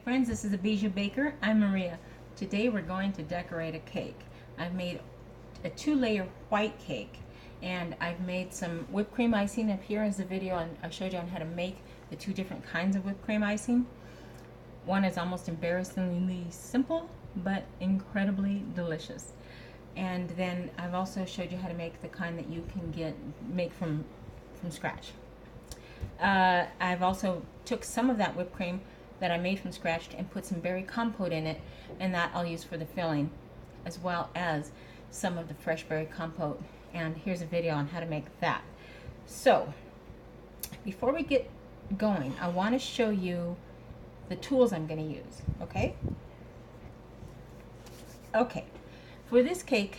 Friends, this is a Bijou Baker. I'm Maria. Today we're going to decorate a cake. I've made a 2-layer white cake, and I've made some whipped cream icing. Up here is the video, and I showed you on how to make the 2 different kinds of whipped cream icing. One is almost embarrassingly simple, but incredibly delicious. And then I've also showed you how to make the kind that you can make from scratch. I've also took some of that whipped cream that I made from scratch and put some berry compote in it, and that I'll use for the filling, as well as some of the fresh berry compote. And here's a video on how to make that. So before we get going, I want to show you the tools I'm going to use. Okay, for this cake,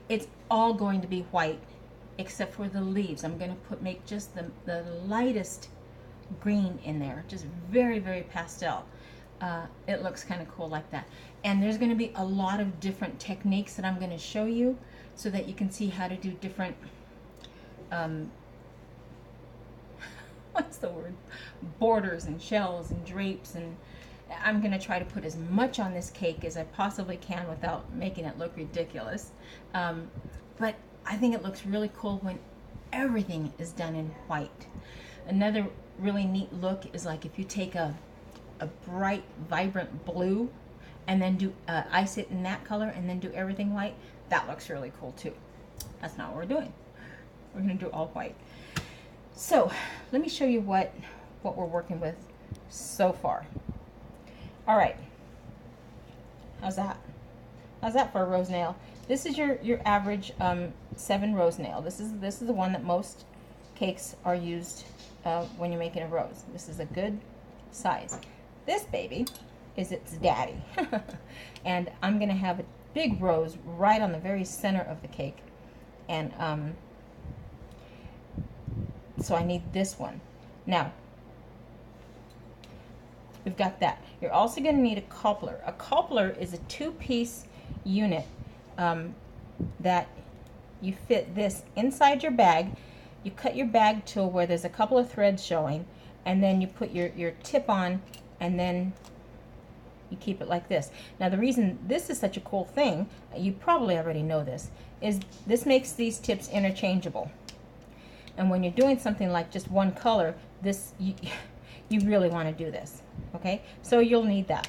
it's all going to be white except for the leaves. I'm going to make just the lightest green in there, just very, very pastel. It looks kind of cool like that. And there's going to be a lot of different techniques that I'm going to show you so that you can see how to do different what's the word, borders and shells and drapes. And I'm going to try to put as much on this cake as I possibly can without making it look ridiculous. But I think it looks really cool when everything is done in white. Another really neat look is like if you take a bright, vibrant blue and then do ice it in that color and then do everything white. That looks really cool too. That's not what we're doing. We're going to do all white. So let me show you what we're working with so far. All right. How's that? How's that for a rose nail? This is your average 7 rose nail. This is the one that most cakes are used when you're making a rose. This is a good size. This baby is its daddy. And I'm going to have a big rose right on the very center of the cake. And so I need this one. Now, we've got that. You're also going to need a coupler. A coupler is a 2-piece unit that you fit this inside your bag. You cut your bag to where there's a couple of threads showing, and then you put your tip on, and then you keep it like this. Now the reason this is such a cool thing, you probably already know this, is this makes these tips interchangeable. And when you're doing something like just one color, this you really want to do this. Okay, so you'll need that.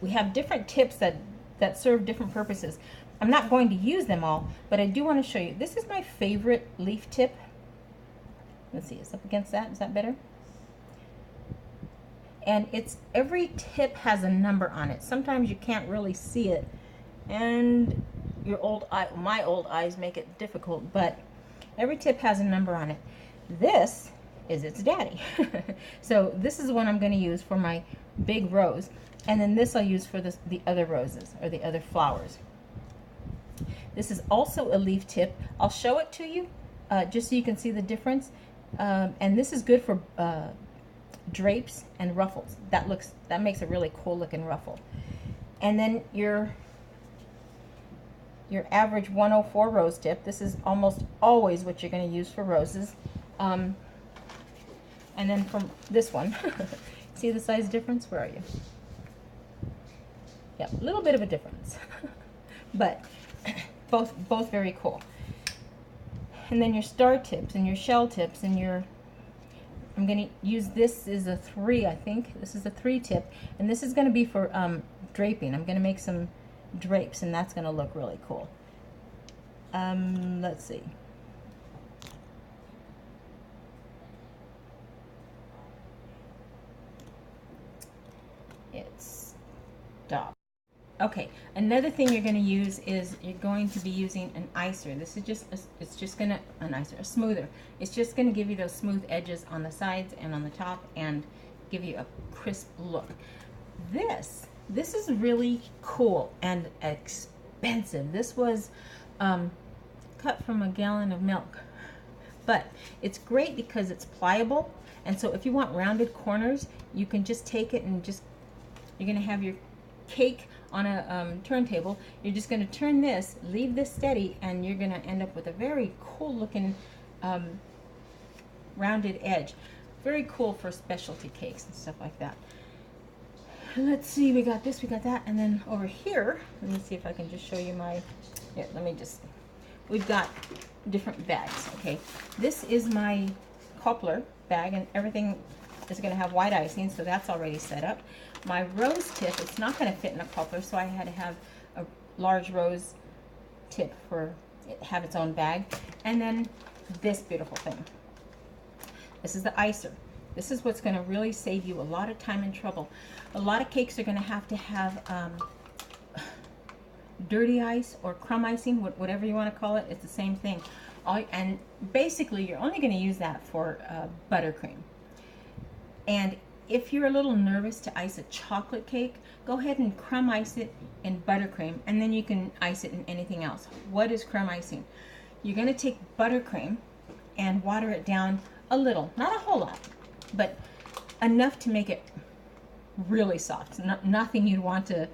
We have different tips that serve different purposes. I'm not going to use them all, but I do want to show you. This is my favorite leaf tip. Let's see, it's up against that. Is that better? And every tip has a number on it. Sometimes you can't really see it, and my old eyes make it difficult, but every tip has a number on it. This is its daddy. So this is the one I'm going to use for my big rose, and then this I'll use for the other roses or the other flowers. This is also a leaf tip. I'll show it to you just so you can see the difference. And this is good for drapes and ruffles. That makes a really cool looking ruffle. And then your average 104 rose tip. This is almost always what you're going to use for roses. And then from this one, see the size difference? Where are you? Yeah, a little bit of a difference, but both very cool. And then your star tips and your shell tips and I'm going to use this is a 3, I think. This is a 3 tip, and this is going to be for draping. I'm going to make some drapes, and that's going to look really cool. Let's see. It's stop. Okay, another thing you're going to use is you're going to be using an icer. This is it's just going to, a smoother. It's just going to give you those smooth edges on the sides and on the top and give you a crisp look. This is really cool and expensive. This was cut from a gallon of milk. But it's great because it's pliable, and so if you want rounded corners, you can just take it and you're going to have your cake on a turntable. You're just going to turn this, leave this steady, and you're going to end up with a very cool looking rounded edge. Very cool for specialty cakes and stuff like that. let's see, we got this, we got that, and then over here, let me see if I can just show you my, here, let me just, we've got different bags, okay? This is my coupler bag, and everything is gonna have white icing, so that's already set up. My rose tip, it's not gonna fit in a coupler, so I had to have a large rose tip for it, have its own bag. And then this beautiful thing. This is the icer. This is what's gonna really save you a lot of time and trouble. A lot of cakes are gonna have dirty ice or crumb icing, whatever you wanna call it, it's the same thing. And basically, you're only gonna use that for buttercream. And if you're a little nervous to ice a chocolate cake, go ahead and crumb ice it in buttercream, and then you can ice it in anything else. What is crumb icing? You're gonna take buttercream and water it down a little, not a whole lot, but enough to make it really soft. Nothing you'd want to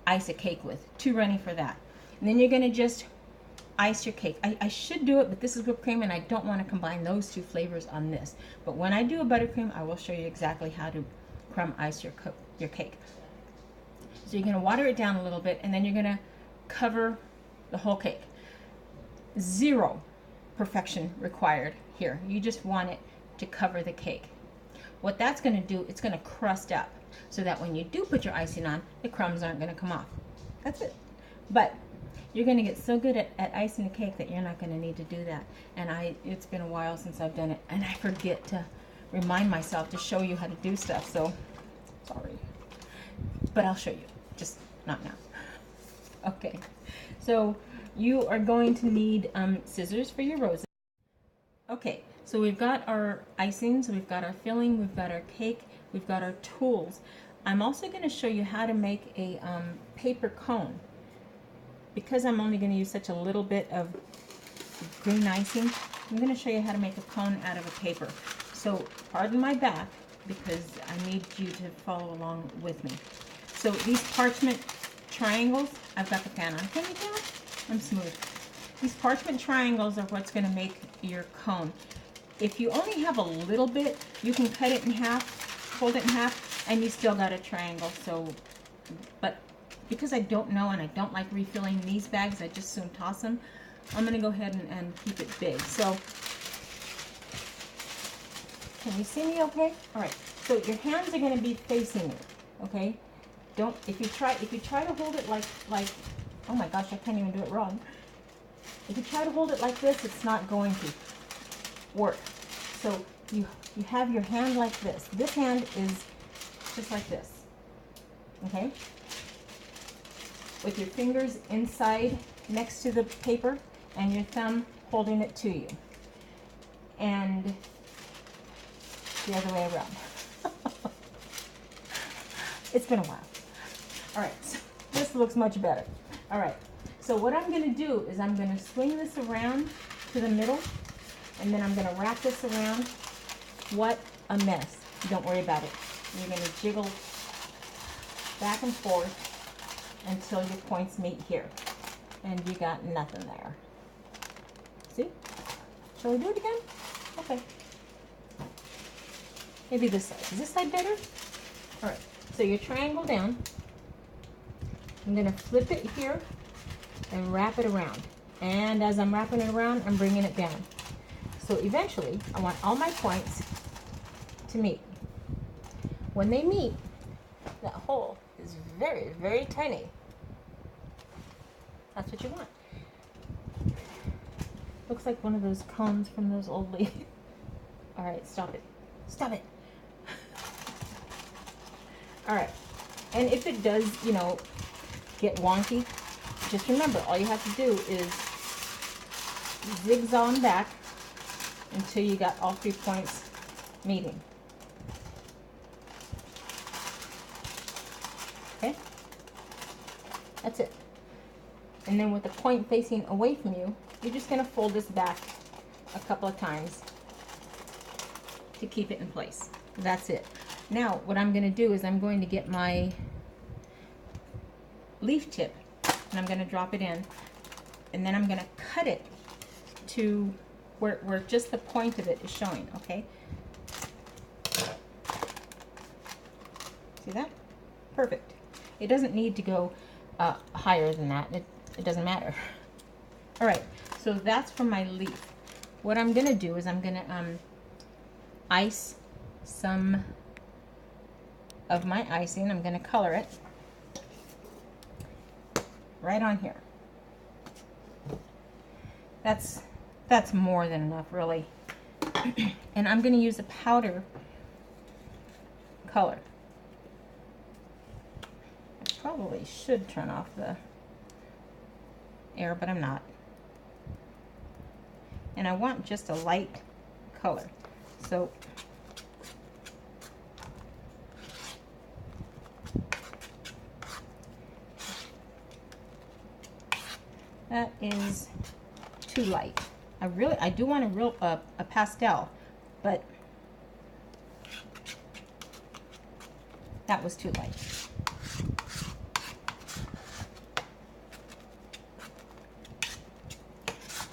ice a cake with. Too runny for that. And then you're gonna just ice your cake. I should do it, but this is whipped cream and I don't want to combine those two flavors on this. But when I do a buttercream, I will show you exactly how to crumb ice your cake. So you're going to water it down a little bit, and then you're going to cover the whole cake. Zero perfection required here. You just want it to cover the cake. What that's going to do, it's going to crust up so that when you do put your icing on, the crumbs aren't going to come off. That's it. But you're going to get so good at icing the cake that you're not going to need to do that. And it's been a while since I've done it, and I forget to remind myself to show you how to do stuff, so sorry. But I'll show you, just not now. Okay, so you are going to need scissors for your roses. Okay, so we've got our icings, we've got our filling, we've got our cake, we've got our tools. I'm also going to show you how to make a paper cone. Because I'm only going to use such a little bit of green icing, I'm going to show you how to make a cone out of a paper. So pardon my back, because I need you to follow along with me. So these parchment triangles, I've got the fan on. Can you tell? I'm smooth. These parchment triangles are what's going to make your cone. If you only have a little bit, you can cut it in half, fold it in half, and you still got a triangle. So, but because I don't know and I don't like refilling these bags, I just soon toss them. I'm going to go ahead and keep it big. So, can you see me okay? All right. So your hands are going to be facing you, okay? Don't, if you try to hold it like, oh my gosh, I can't even do it wrong. If you try to hold it like this, it's not going to work. So you have your hand like this. This hand is just like this, okay? With your fingers inside next to the paper and your thumb holding it to you. And the other way around. It's been a while. All right, so this looks much better. All right, so what I'm gonna do is I'm gonna swing this around to the middle, and then I'm gonna wrap this around. What a mess. Don't worry about it. You're gonna jiggle back and forth until your points meet here. And you got nothing there. See? Shall we do it again? Okay. Maybe this side. Is this side better? All right, so your triangle down. I'm gonna flip it here and wrap it around. And as I'm wrapping it around, I'm bringing it down. So eventually, I want all my points to meet. When they meet, that hole is very, very tiny. That's what you want. Looks like one of those cones from those old ladies. All right, stop it. Stop it. All right, and if it does, you know, get wonky, just remember, all you have to do is zigzag back until you got all 3 points meeting. Okay? That's it. And then with the point facing away from you, you're just going to fold this back a couple of times to keep it in place. That's it. Now, what I'm going to do is I'm going to get my leaf tip and I'm going to drop it in, and then I'm going to cut it to where just the point of it is showing, okay? See that? Perfect. It doesn't need to go higher than that. It doesn't matter. All right, so that's for my leaf. What I'm gonna do is I'm gonna ice some of my icing. I'm gonna color it right on here. That's more than enough, really. And I'm gonna use a powder color. I probably should turn off the air, but I'm not. And I want just a light color. So that is too light. I do want a pastel, but that was too light.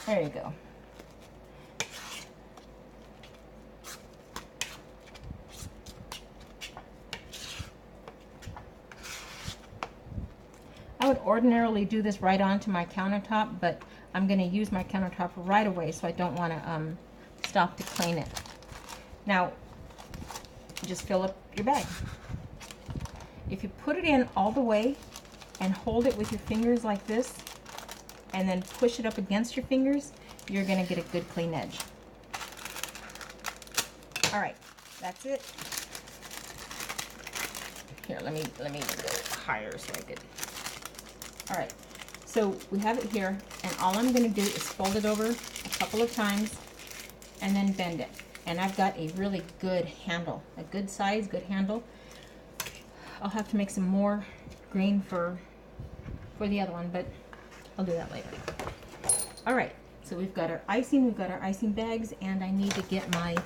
There you go. I would ordinarily do this right onto my countertop, but I'm going to use my countertop right away, so I don't want to stop to clean it. Now, just fill up your bag. If you put it in all the way and hold it with your fingers like this, and then push it up against your fingers, you're going to get a good clean edge. All right, that's it. Here, let me go higher so I could. All right, so we have it here, and all I'm going to do is fold it over a couple of times and then bend it. And I've got a really good handle, a good size, good handle. I'll have to make some more green for the other one, but I'll do that later. All right, so we've got our icing bags, and I need to get my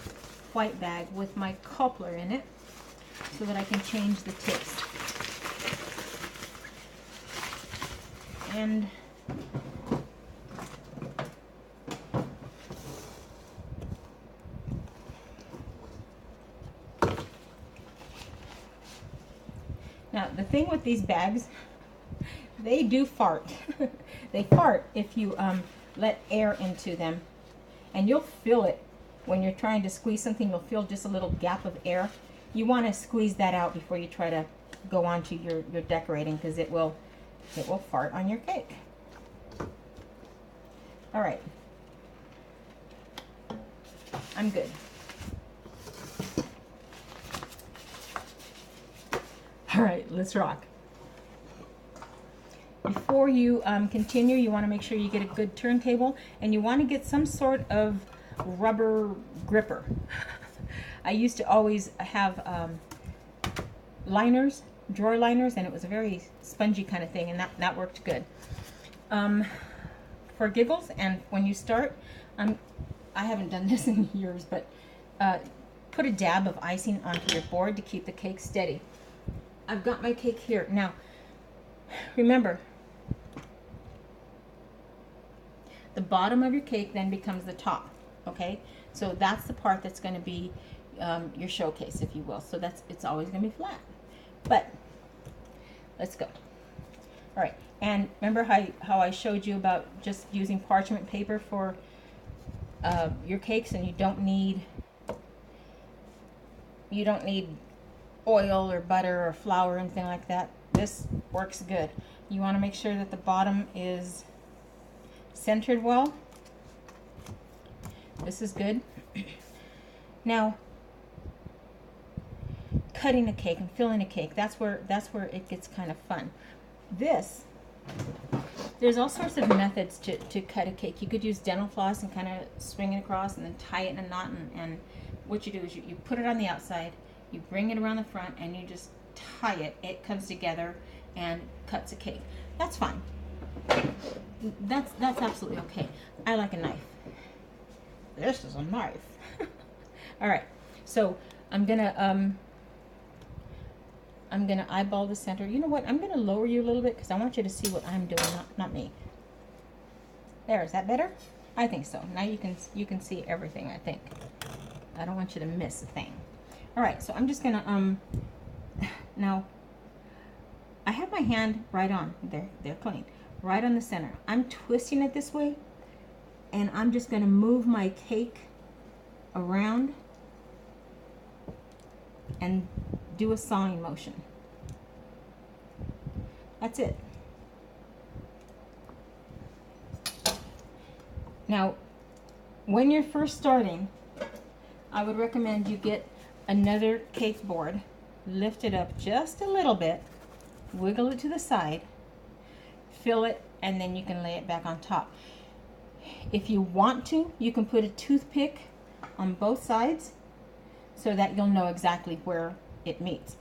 white bag with my cobbler in it so that I can change the tips. And now the thing with these bags, they do fart. They fart if you let air into them, and you'll feel it when you're trying to squeeze something. You'll feel just a little gap of air. You want to squeeze that out before you try to go on to your decorating, because it will fart on your cake. All right, I'm good. All right, let's rock. Before you continue, you want to make sure you get a good turntable, and you want to get some sort of rubber gripper. I used to always have liners, drawer liners, and it was a very spongy kind of thing, and that worked good. For giggles, and when you start, I haven't done this in years, but put a dab of icing onto your board to keep the cake steady. I've got my cake here. Now, remember, the bottom of your cake then becomes the top, okay? So that's the part that's going to be your showcase, if you will. So it's always going to be flat. But let's go. All right, and remember how I showed you about just using parchment paper for your cakes, and you don't need oil or butter or flour or anything like that. This works good. You want to make sure that the bottom is centered well. This is good. Now, cutting a cake and filling a cake, that's where it gets kind of fun. There's all sorts of methods to cut a cake. You could use dental floss and kind of swing it across and then tie it in a knot, and what you do is you put it on the outside, you bring it around the front, and you just tie it. It comes together and cuts a cake. That's fine. That's absolutely okay. I like a knife. This is a knife. All right, so I'm gonna eyeball the center. You know what? I'm gonna lower you a little bit because I want you to see what I'm doing, not me. There, is that better? I think so. Now you can see everything, I think. I don't want you to miss a thing. All right, so I'm just gonna now my hand right on there. They're clean. Right on the center. I'm twisting it this way, and I'm just going to move my cake around and do a sawing motion. That's it. Now, when you're first starting, I would recommend you get another cake board, lift it up just a little bit, wiggle it to the side, fill it, and then you can lay it back on top. If you want to, you can put a toothpick on both sides so that you'll know exactly where it meets.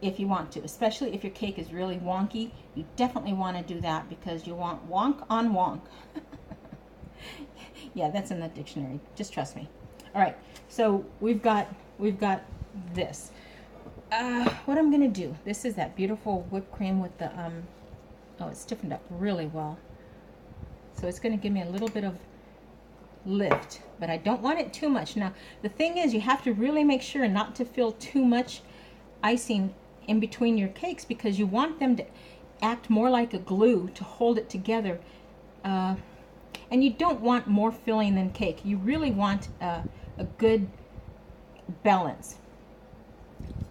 If you want to, especially if your cake is really wonky, you definitely want to do that because you want wonk on wonk. Yeah, that's in the dictionary. Just trust me. All right, so we've got this. What I'm gonna do? This is that beautiful whipped cream with the oh, it's stiffened up really well. So it's gonna give me a little bit of lift, but I don't want it too much. Now, the thing is, you have to really make sure not to fill too much icing in between your cakes because you want them to act more like a glue to hold it together. And you don't want more filling than cake. You really want a good balance.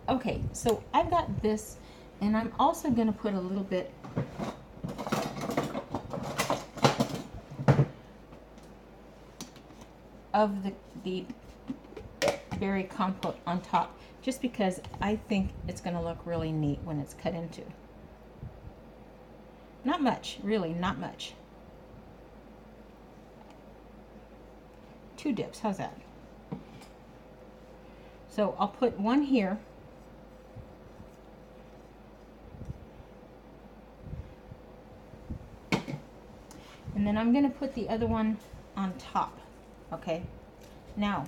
Okay, so I've got this, and I'm also going to put a little bit of the berry compote on top, just because I think it's going to look really neat when it's cut into. Not much, really, not much. 2 dips, how's that? So I'll put one here. And then I'm going to put the other one on top. Okay. Now,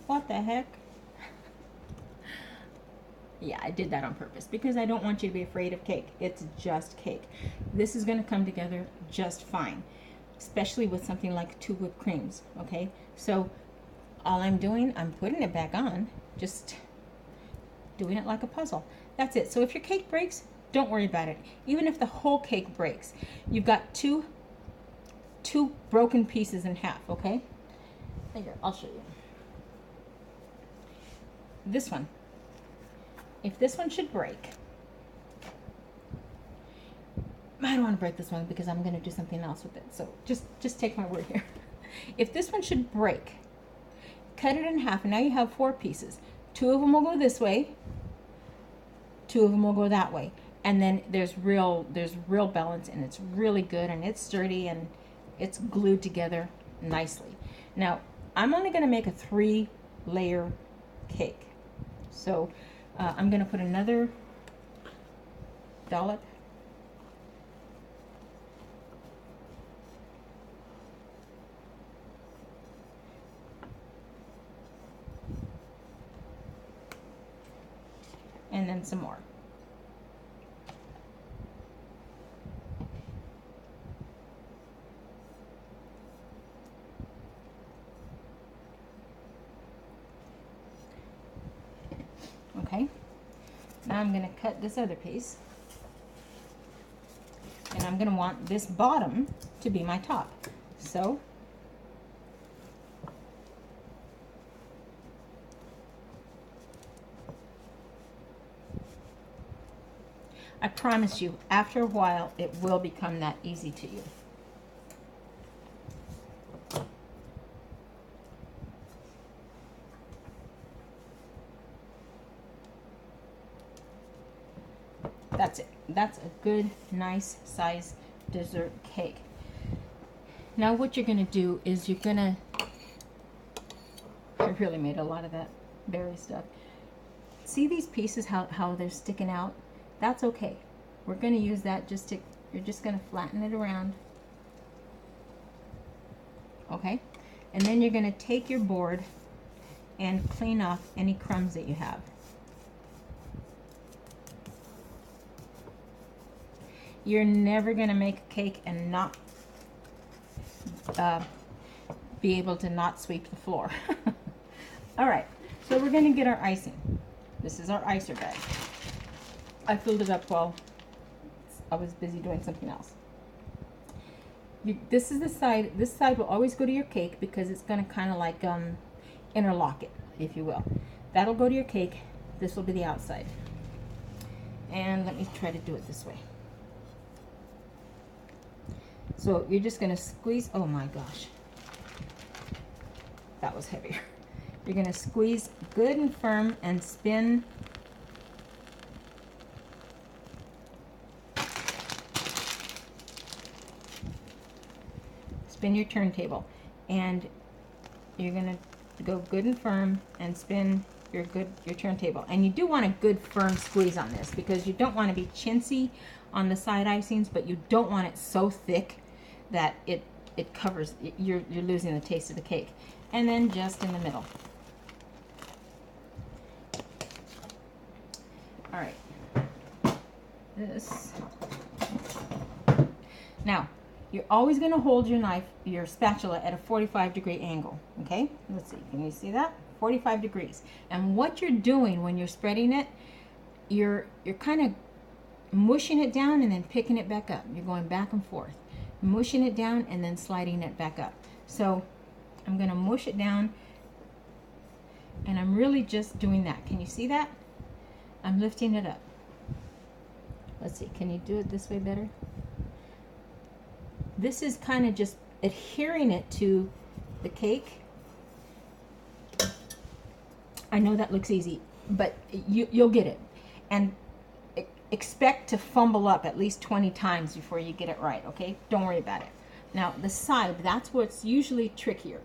what the heck? Yeah, I did that on purpose because I don't want you to be afraid of cake. It's just cake. This is going to come together just fine, especially with something like 2 whipped creams. Okay. So all I'm doing, I'm putting it back on, just doing it like a puzzle. That's it. So if your cake breaks, don't worry about it. Even if the whole cake breaks, you've got two broken pieces in half, okay? Here, I'll show you. This one. If this one should break, I don't want to break this one because I'm going to do something else with it. So just take my word here. If this one should break, cut it in half, and now you have 4 pieces. 2 of them will go this way, 2 of them will go that way, and then there's real balance, and it's really good, and it's sturdy, and it's glued together nicely. Now I'm only going to make a 3-layer cake, so I'm going to put another dollop. And then some more. Okay, now I'm going to cut this other piece, and I'm going to want this bottom to be my top. So I promise you, after a while, it will become that easy to you. That's it. That's a good, nice size dessert cake. Now what you're going to do is you're going to, I really made a lot of that berry stuff. See these pieces, how they're sticking out? That's okay. We're going to use that you're just going to flatten it around. Okay? And then you're going to take your board and clean off any crumbs that you have. You're never going to make a cake and not be able to not sweep the floor. All right, so we're going to get our icing. This is our icer bag. I filled it up while I was busy doing something else. This is the side, this side will always go to your cake because it's going to kind of like interlock it, if you will. That'll go to your cake. This will be the outside. And let me try to do it this way. So you're just going to squeeze, oh my gosh, that was heavier. You're going to squeeze good and firm and spin. Spin your turntable, and you're going to go good and firm and spin your turntable. And you do want a good firm squeeze on this because you don't want to be chintzy on the side icings, but you don't want it so thick that it covers, you're losing the taste of the cake. And then just in the middle. All right. This. Now, you're always going to hold your knife, your spatula, at a 45-degree angle, okay? Let's see, can you see that? 45 degrees. And what you're doing when you're spreading it, you're kind of mushing it down and then picking it back up. You're going back and forth. Mushing it down and then sliding it back up. So I'm going to mush it down, and I'm really just doing that. Can you see that? I'm lifting it up. Let's see, can you do it this way better? This is kind of just adhering it to the cake. I know that looks easy, but you'll get it. And expect to fumble up at least 20 times before you get it right, okay? Don't worry about it. Now, the side, that's what's usually trickier.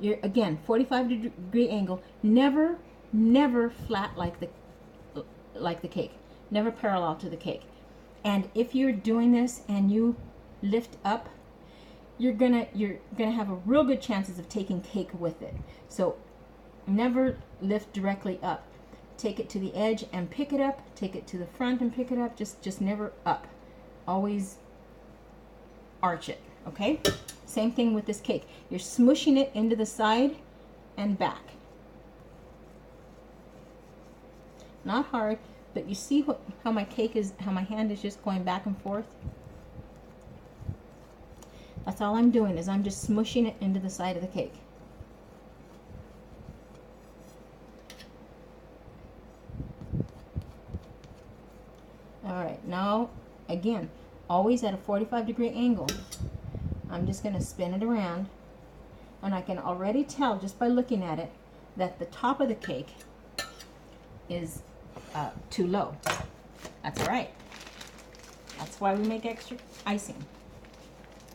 You're, again, 45-degree angle, never flat like the cake. Never parallel to the cake. And if you're doing this and you lift up, you're gonna have a real good chances of taking cake with it. So never lift directly up. Take it to the edge and pick it up. Take it to the front and pick it up. Just never up. Always arch it, okay? Same thing with this cake. You're smushing it into the side and back. Not hard, but you see how my cake is, how my hand is just going back and forth? That's all I'm doing, is I'm just smushing it into the side of the cake. All right, now, again, always at a 45-degree angle. I'm just going to spin it around, and I can already tell just by looking at it that the top of the cake is too low. That's all right. That's why we make extra icing.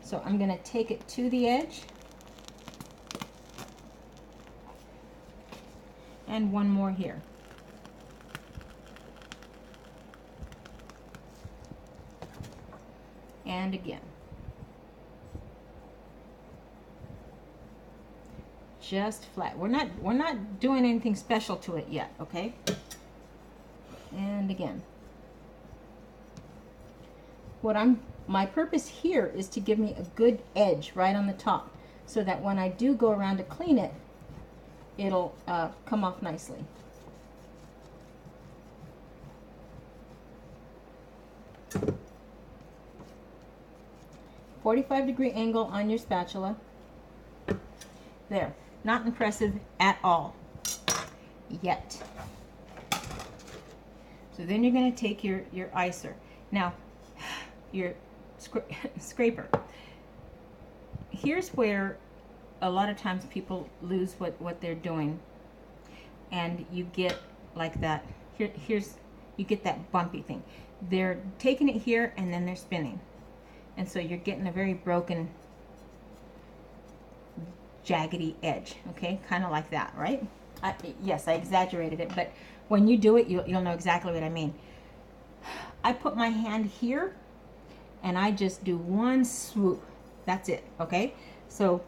So I'm going to take it to the edge, and one more here. And again. Just flat. We're not doing anything special to it yet, okay? And again. My purpose here is to give me a good edge right on the top, so that when I do go around to clean it, it'll come off nicely. "45-degree angle on your spatula. There. Not impressive at all. Yet. So then you're going to take your icer. Now, your scraper. Here's where a lot of times people lose what they're doing, and you get like that. Here's you get that bumpy thing. They're taking it here and then they're spinning, and so you're getting a very broken, jaggedy edge. Okay, kind of like that, right? Yes, I exaggerated it, but when you do it, you'll know exactly what I mean. I put my hand here, and I just do one swoop. That's it, okay? So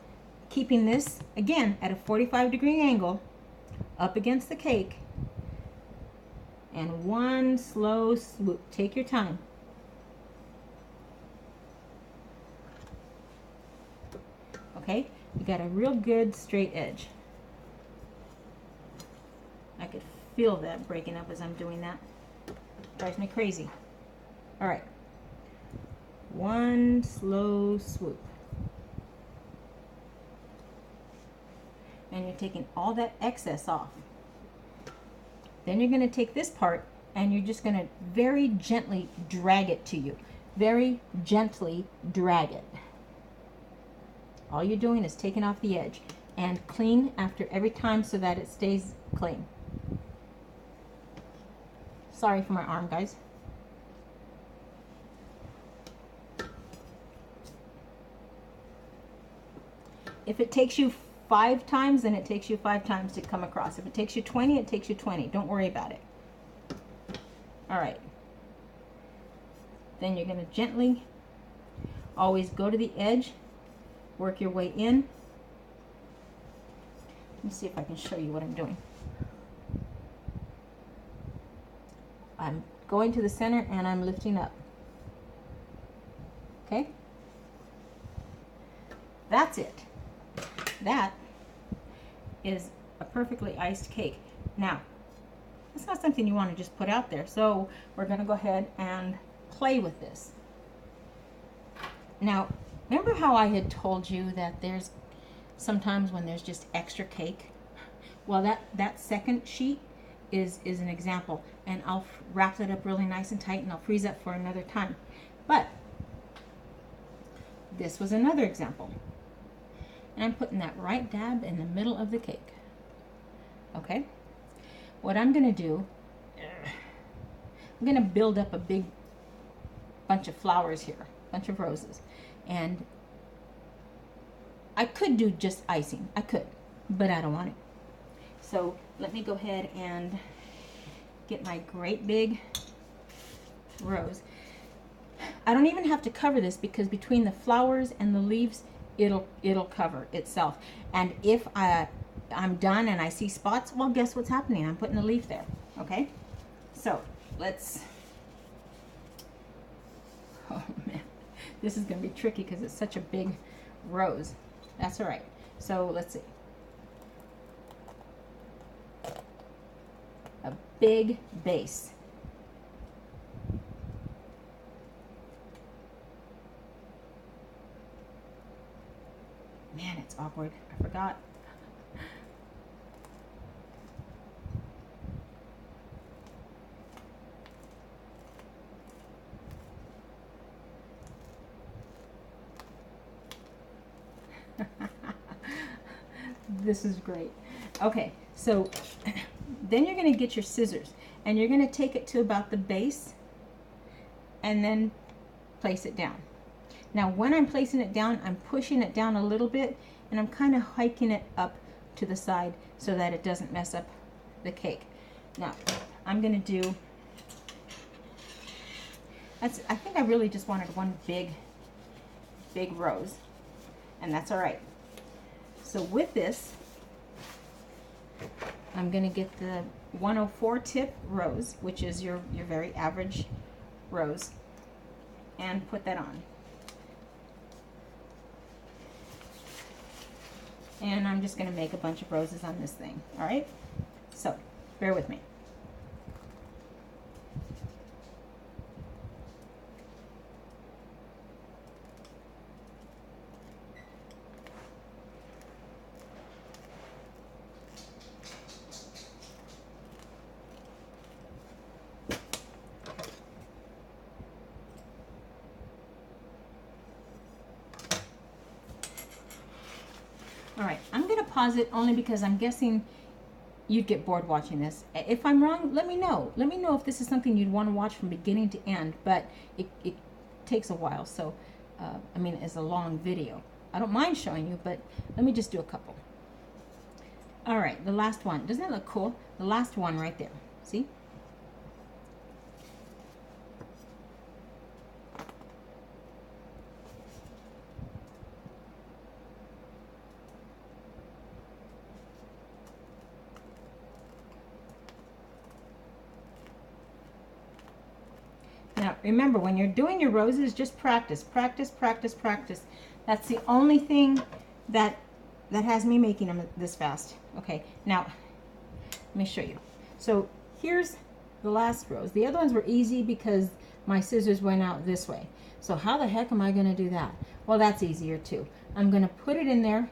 keeping this, again, at a 45-degree angle, up against the cake, and one slow swoop. Take your time. Okay? You got a real good straight edge. I could feel that breaking up as I'm doing that. Drives me crazy. All right. One slow swoop. And you're taking all that excess off. Then you're going to take this part and you're just going to very gently drag it to you. Very gently drag it. All you're doing is taking off the edge and clean after every time so that it stays clean. Sorry for my arm, guys. If it takes you 5 times, then it takes you 5 times to come across. If it takes you 20, it takes you 20. Don't worry about it. All right. Then you're going to gently always go to the edge, work your way in. Let me see if I can show you what I'm doing. I'm going to the center and I'm lifting up. Okay? That's it. That is a perfectly iced cake. Now, it's not something you want to just put out there, so we're going to go ahead and play with this. Now, remember how I had told you that there's sometimes when there's just extra cake? Well, that second sheet is an example, and I'll wrap that up really nice and tight, and I'll freeze that for another time. But this was another example. And I'm putting that right dab in the middle of the cake. Okay? What I'm going to do, I'm going to build up a big bunch of flowers here, a bunch of roses. And I could do just icing. I could, but I don't want it. So let me go ahead and get my great big rose. I don't even have to cover this because between the flowers and the leaves, it'll cover itself. And if I'm done and I see spots, well, guess what's happening? I'm putting a leaf there. Okay? So let's, oh man, this is going to be tricky because it's such a big rose. That's all right. So let's see. A big base. Man, it's awkward. I forgot. This is great. Okay, so then you're going to get your scissors and you're going to take it to about the base and then place it down. Now when I'm placing it down, I'm pushing it down a little bit and I'm kind of hiking it up to the side so that it doesn't mess up the cake. Now I'm going to do, I think I really just wanted one big rose, and that's all right. So with this, I'm going to get the 104 tip rose, which is your very average rose, and put that on. And I'm just going to make a bunch of roses on this thing. All right? So, bear with me. All right, I'm going to pause it only because I'm guessing you'd get bored watching this. If I'm wrong, let me know. Let me know if this is something you'd want to watch from beginning to end, but it takes a while, so, I mean, it's a long video. I don't mind showing you, but let me just do a couple. All right, the last one. Doesn't that look cool? The last one right there. See? Now, remember, when you're doing your roses, just practice, practice, practice, practice. That's the only thing that has me making them this fast. Okay, now, let me show you. So, here's the last rows. The other ones were easy because my scissors went out this way. So how the heck am I going to do that? Well, that's easier too. I'm going to put it in there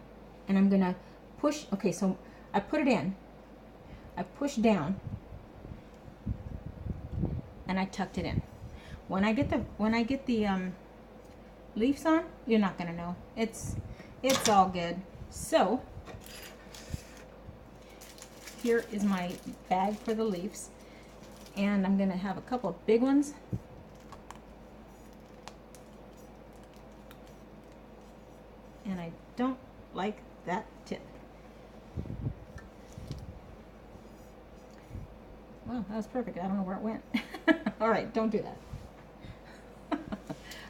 and I'm going to push. Okay, so I put it in. I pushed down and I tucked it in. When I get the leaves on, you're not going to know. It's all good. So here is my bag for the leaves, and I'm going to have a couple of big ones. And I don't like that tip. Wow, that was perfect. I don't know where it went. All right, don't do that.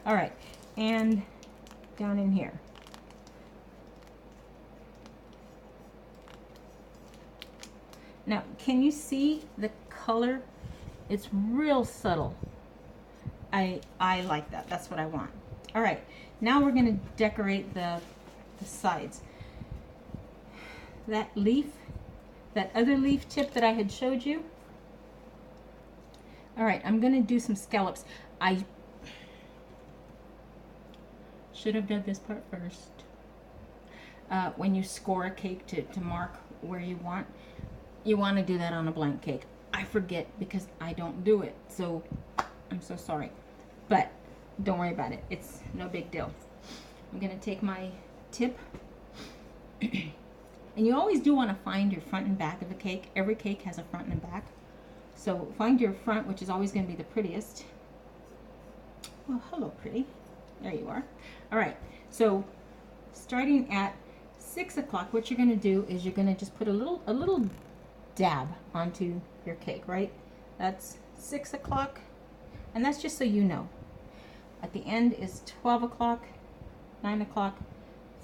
All right, and down in here. Now, can you see the color? It's real subtle. I like that. That's what I want. All right, now we're going to decorate the sides. That leaf, that other leaf tip that I had showed you. All right, I'm going to do some scallops. I should have done this part first. When you score a cake to mark where you want to do that on a blank cake. I forget because I don't do it, so I'm so sorry. But don't worry about it. It's no big deal. I'm going to take my tip. And you always do want to find your front and back of the cake. Every cake has a front and back. So find your front, which is always going to be the prettiest. Well, hello, pretty. There you are. All right. So starting at 6 o'clock, what you're going to do is you're going to just put a little dab onto your cake, right? That's 6 o'clock. And that's just so you know. At the end is 12 o'clock, 9 o'clock,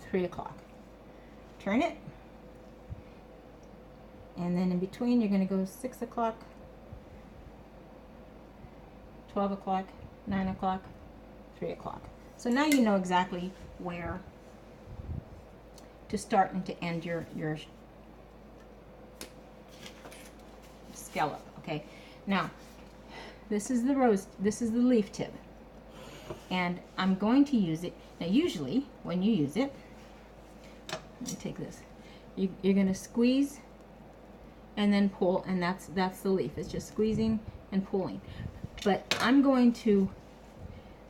3 o'clock. Turn it. And then in between, you're going to go 6 o'clock, 12 o'clock, 9 o'clock, 3 o'clock. So now you know exactly where to start and to end your scallop, okay? Now, this is the leaf tip. And I'm going to use it. Now, usually, when you use it, let me take this. You're going to squeeze and then pull, and that's the leaf. It's just squeezing and pulling. But I'm going to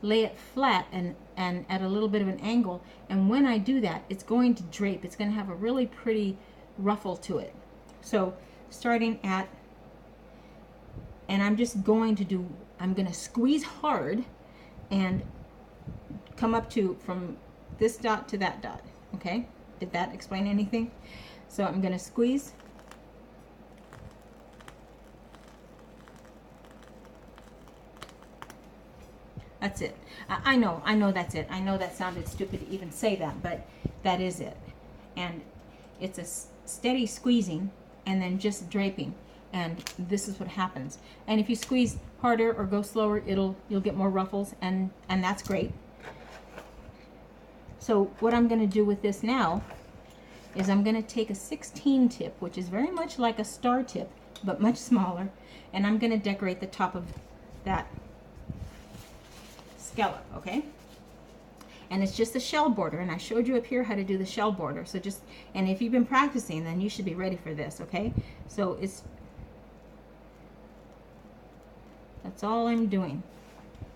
lay it flat and at a little bit of an angle, and when I do that, it's going to drape. It's going to have a really pretty ruffle to it. So starting at, and I'm going to squeeze hard and come up to from this dot to that dot. Okay, did that explain anything? So I'm going to squeeze. That's it. I know that's it. I know that sounded stupid to even say that, but that is it. And it's a steady squeezing and then just draping. And this is what happens. And if you squeeze harder or go slower, you'll get more ruffles, and that's great. So what I'm going to do with this now is I'm going to take a 16 tip, which is very much like a star tip, but much smaller, and I'm going to decorate the top of that scallop, okay? And it's just a shell border, and I showed you up here how to do the shell border. So and if you've been practicing, then you should be ready for this, okay? So that's all I'm doing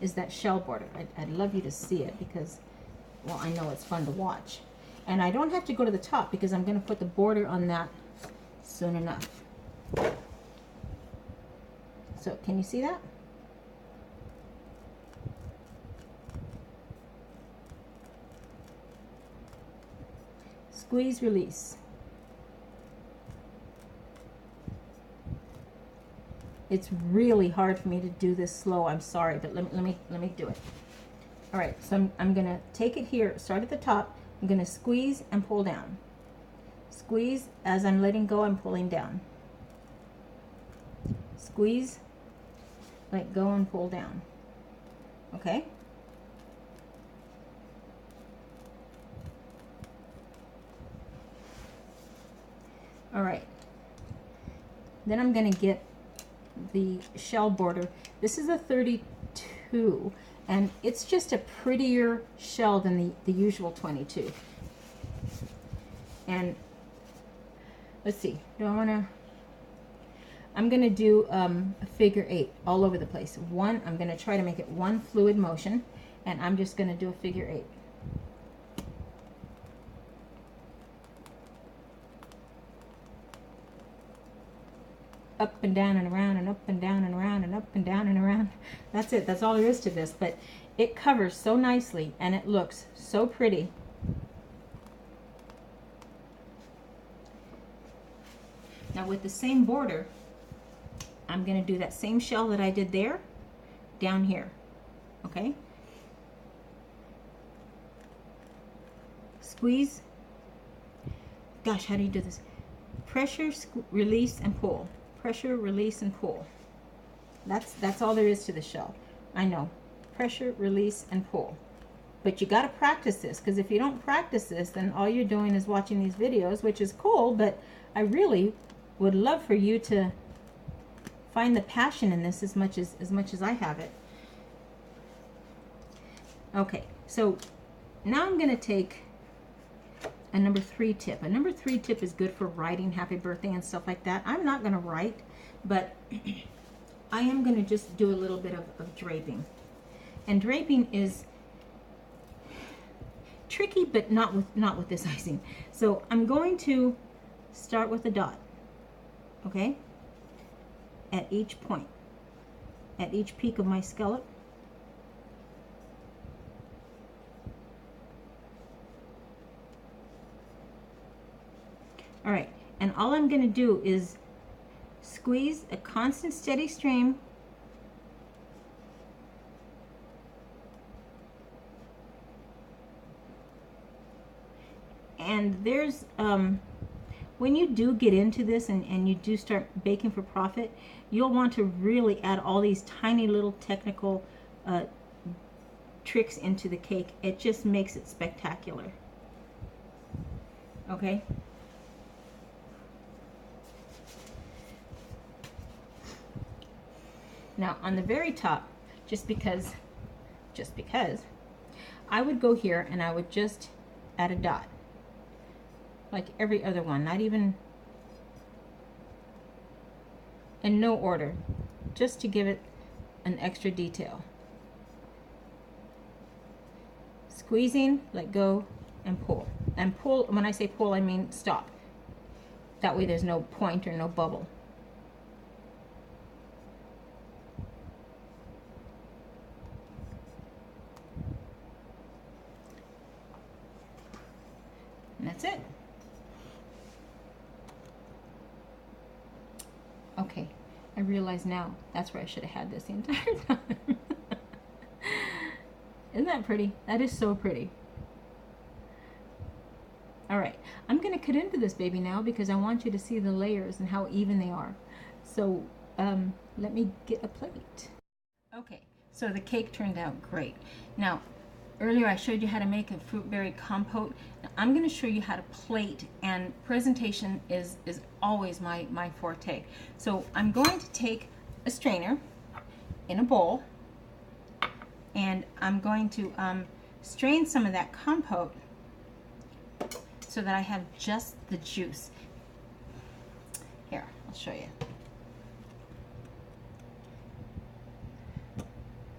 is that shell border. I'd love you to see it because, well, I know it's fun to watch. And I don't have to go to the top because I'm going to put the border on that soon enough. So can you see that? Squeeze, release. It's really hard for me to do this slow. I'm sorry, but let me do it. All right, so I'm gonna take it here, start at the top. I'm gonna squeeze and pull down. Squeeze. As I'm letting go, I'm pulling down. Squeeze, let go, and pull down. Okay? All right. Then I'm gonna get the shell border. This is a 32, and it's just a prettier shell than the usual 22. And let's see, do I want to, I'm going to do a figure 8 all over the place. I'm going to try to make it one fluid motion, and I'm just going to do a figure 8. Up and down and around and up and down and around and up and down and around. That's it. That's all there is to this. But it covers so nicely and it looks so pretty. Now with the same border, I'm going to do that same shell that I did there down here. Okay? Squeeze. Gosh, how do you do this? Pressure, release, and pull. Pressure, release, and pull. That's all there is to the shell. I know. Pressure, release, and pull. But you got to practice this, because if you don't practice this, then all you're doing is watching these videos, which is cool, but I really would love for you to find the passion in this as much as I have it. Okay, so now I'm going to take a number 3 tip. A number 3 tip is good for writing happy birthday and stuff like that. I'm not going to write, but I am going to just do a little bit of draping. And draping is tricky, but not with this icing. So I'm going to start with a dot, okay, at each point, at each peak of my scallop. All right, and all I'm going to do is squeeze a constant steady stream and there's when you do get into this and you do start baking for profit, you'll want to really add all these tiny little technical tricks into the cake. It just makes it spectacular. Okay. Now on the very top, just because I would go here and I would just add a dot like every other one, not even in no order, just to give it an extra detail. Squeezing, let go, and pull. And pull, when I say pull, I mean stop. That way there's no point or no bubble. And that's it. Okay, I realize now that's where I should have had this the entire time. Isn't that pretty? That is so pretty. All right, I'm going to cut into this baby now because I want you to see the layers and how even they are. So let me get a plate. Okay, so the cake turned out great. Now, earlier I showed you how to make a fruit berry compote. Now, I'm going to show you how to plate, and presentation is always my forte. So I'm going to take a strainer in a bowl, and I'm going to strain some of that compote so that I have just the juice. Here, I'll show you.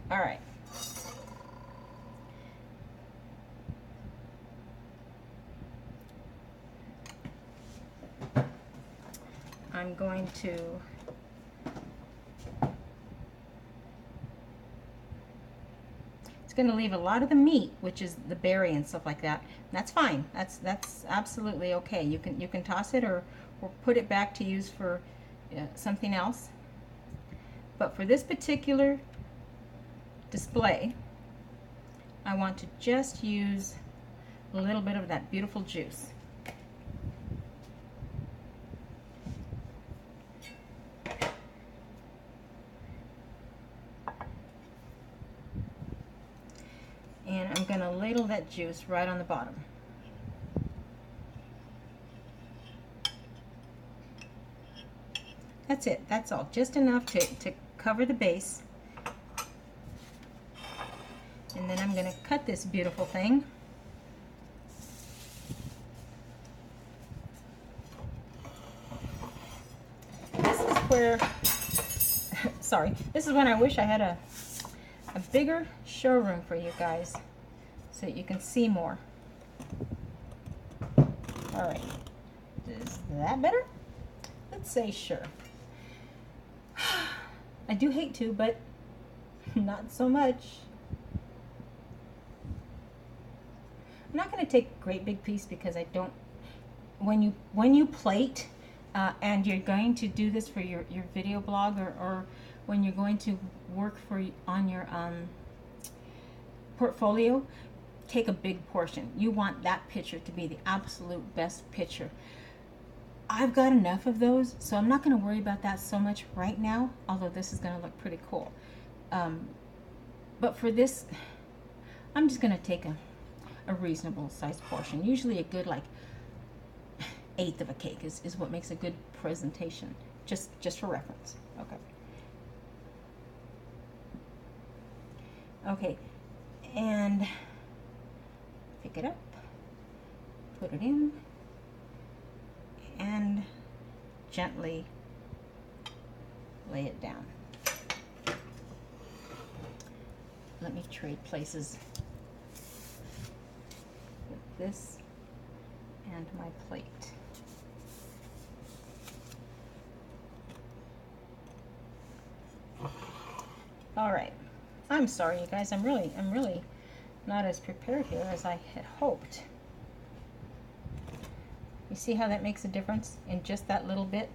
All right. I'm going to going to leave a lot of the meat, which is the berry and stuff like that. That's fine. That's absolutely okay. You can toss it or put it back to use for something else. But for this particular display, I want to just use a little bit of that beautiful juice. And I'm going to ladle that juice right on the bottom. That's it. That's all. Just enough to cover the base. And then I'm going to cut this beautiful thing. This is where, sorry, this is when I wish I had a bigger showroom for you guys so that you can see more. All right, is that better? Let's say sure. I do hate to, but not so much. I'm not going to take a great big piece because I don't, when you plate and you're going to do this for your video blog, or when you're going to work on your portfolio, take a big portion. You want that picture to be the absolute best picture. I've got enough of those, so I'm not going to worry about that so much right now, although this is going to look pretty cool. But for this, I'm just going to take a reasonable sized portion. Usually a good like eighth of a cake is what makes a good presentation, just for reference. Okay, and pick it up, put it in, and gently lay it down. Let me trade places with this and my plate. All right, I'm sorry you guys, I'm really not as prepared here as I had hoped. You see how that makes a difference in just that little bit?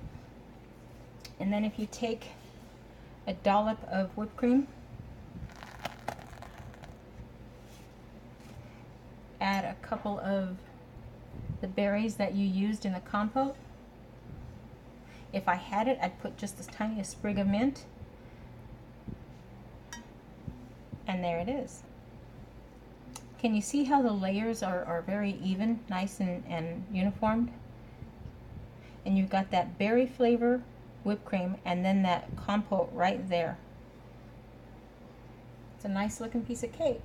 And then if you take a dollop of whipped cream, add a couple of the berries that you used in the compote. If I had it, I'd put just this tiniest sprig of mint. And there it is. Can you see how the layers are very even, nice and uniformed? And you've got that berry flavor, whipped cream, and then that compote right there. It's a nice looking piece of cake.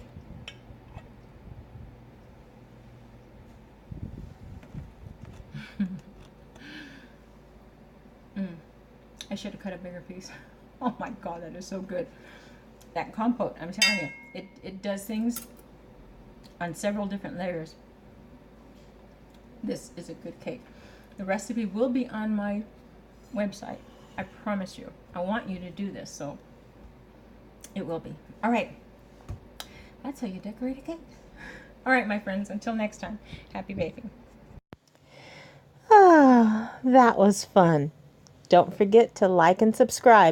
I should have cut a bigger piece. Oh my God, that is so good. That compote, I'm telling you, it does things on several different layers. This is a good cake. The recipe will be on my website. I promise you. I want you to do this, so it will be. All right. That's how you decorate a cake. All right, my friends, until next time, happy baking. Ah, that was fun. Don't forget to like and subscribe.